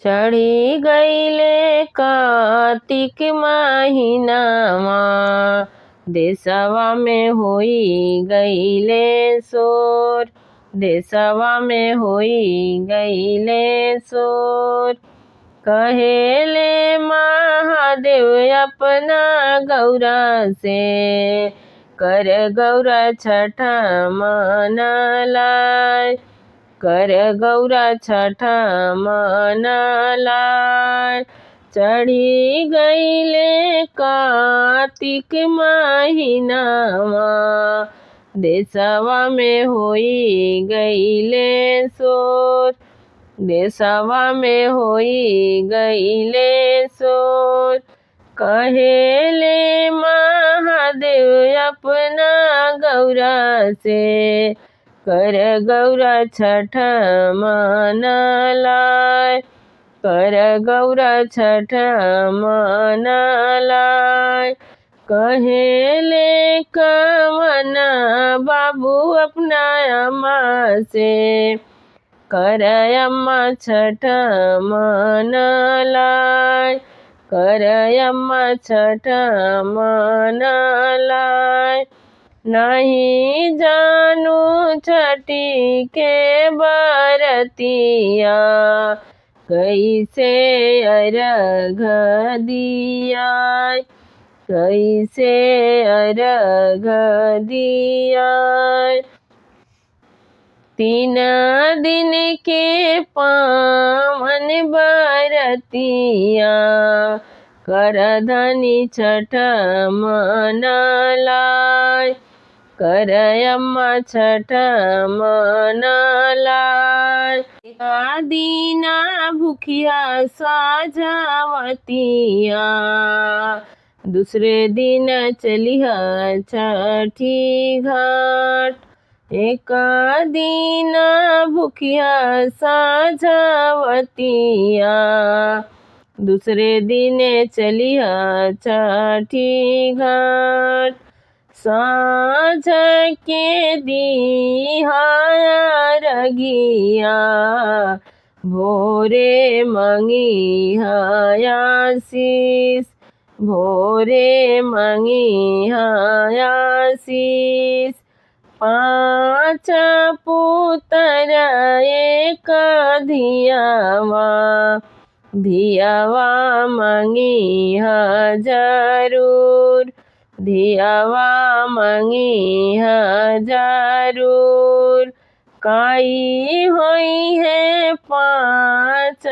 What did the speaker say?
चढ़ी गईले कार्तिक महीनावा, देशवा में होई गईले शोर, देशवा में होई गईले शोर। कहेले महादेव अपना गौरा से, कर गौरा छठा मनलाय, कर गौरा छठा मनलाय। चढ़ी गईले कार्तिक महीनावा, देशवा में होई गईले शोर, देशवा में होई गईले शोर। कहेले महादेव अपना गौरा से, कर गौरा छठा मनलाय, कर गौरा छठा मनलाय। कहेले कवना बाबू अपना अम्मा से, कर अम्मा छठा मनलाय, कर अम्मा छठा मनलाय। नहीं जानू छठी के बरतिया, कैसे अर्घ दिया, कैसे अर्घ दिया। 3 दिन के पावन बरतिया, कर धनी छठा मनलाय, कर अम्मा छठा मनलाय। दीना भूखिया साझावतिया, दूसरे दिन चलिहा छठी घाट। एक दिन भूखिया साझावतिया, दूसरे दिन चलिहा छठी घाट। साँझ के दिहा रगिया, भोरे मंगिहा आशीष, भोरे मंगिहा आशीष। 5 पुत्र एक धियावा, धियावा मंगिहा जरूर, धियावा मंगिहा जरूर। काई होई है 5